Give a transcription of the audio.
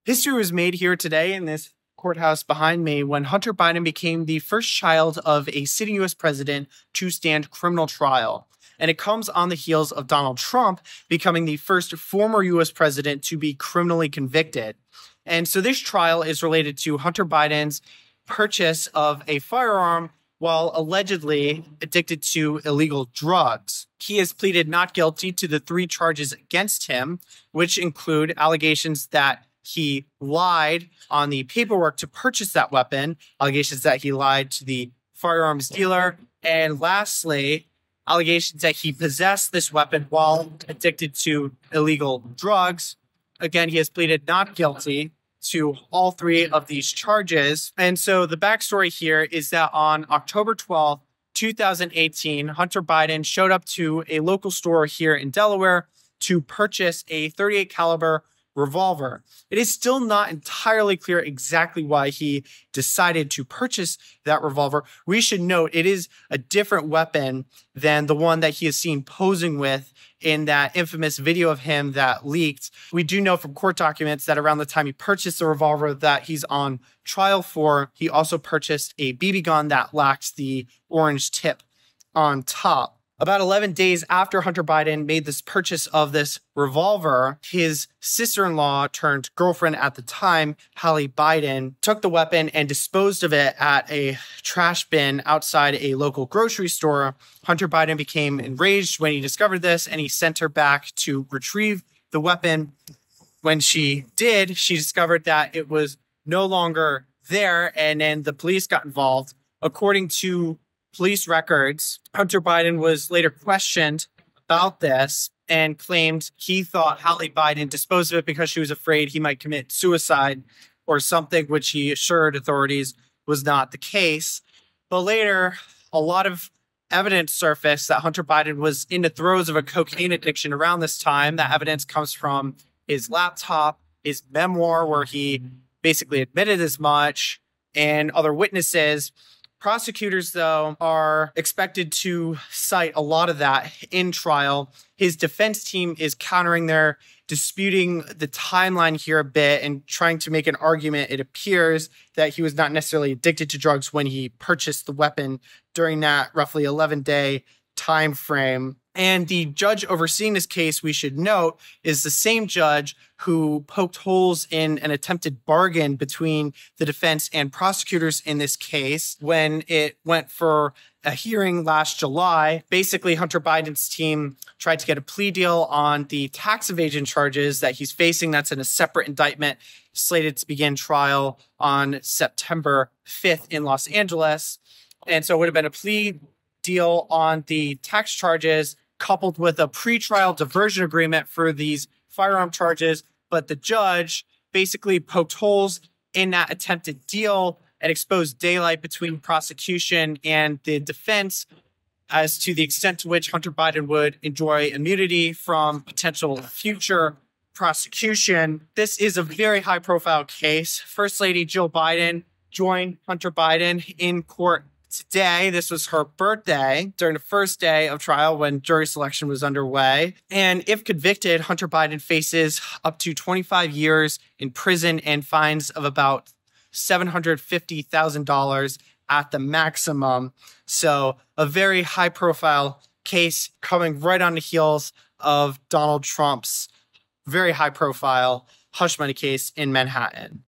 History was made here today in this courthouse behind me when Hunter Biden became the first child of a sitting U.S. president to stand criminal trial. And it comes on the heels of Donald Trump becoming the first former U.S. president to be criminally convicted. And so this trial is related to Hunter Biden's purchase of a firearm while allegedly addicted to illegal drugs. He has pleaded not guilty to the 3 charges against him, which include allegations that he lied on the paperwork to purchase that weapon, allegations that he lied to the firearms dealer, and lastly, allegations that he possessed this weapon while addicted to illegal drugs. Again, he has pleaded not guilty to all 3 of these charges. And so the backstory here is that on October 12th, 2018, Hunter Biden showed up to a local store here in Delaware to purchase a .38 caliber revolver. It is still not entirely clear exactly why he decided to purchase that revolver. We should note it is a different weapon than the one that he is seen posing with in that infamous video of him that leaked. We do know from court documents that around the time he purchased the revolver that he's on trial for, he also purchased a BB gun that lacked the orange tip on top. About 11 days after Hunter Biden made this purchase of this revolver, his sister-in-law turned girlfriend at the time, Hallie Biden, took the weapon and disposed of it at a trash bin outside a local grocery store. Hunter Biden became enraged when he discovered this, and he sent her back to retrieve the weapon. When she did, she discovered that it was no longer there, and then the police got involved. According to police records, Hunter Biden was later questioned about this and claimed he thought Hallie Biden disposed of it because she was afraid he might commit suicide or something, which he assured authorities was not the case. But later, a lot of evidence surfaced that Hunter Biden was in the throes of a cocaine addiction around this time. That evidence comes from his laptop, his memoir, where he basically admitted as much, and other witnesses. Prosecutors, though, are expected to cite a lot of that in trial. His defense team is countering their disputing the timeline here a bit and trying to make an argument. It appears that he was not necessarily addicted to drugs when he purchased the weapon during that roughly 11-day time frame. And the judge overseeing this case, we should note, is the same judge who poked holes in an attempted bargain between the defense and prosecutors in this case when it went for a hearing last July. Basically, Hunter Biden's team tried to get a plea deal on the tax evasion charges that he's facing. That's in a separate indictment slated to begin trial on September 5th in Los Angeles. And so it would have been a plea deal on the tax charges coupled with a pretrial diversion agreement for these firearm charges. But the judge basically poked holes in that attempted deal and exposed daylight between prosecution and the defense as to the extent to which Hunter Biden would enjoy immunity from potential future prosecution. This is a very high-profile case. First Lady Jill Biden joined Hunter Biden in court today. This was her birthday during the first day of trial when jury selection was underway. And if convicted, Hunter Biden faces up to 25 years in prison and fines of about $750,000 at the maximum. So a very high-profile case coming right on the heels of Donald Trump's very high-profile hush money case in Manhattan.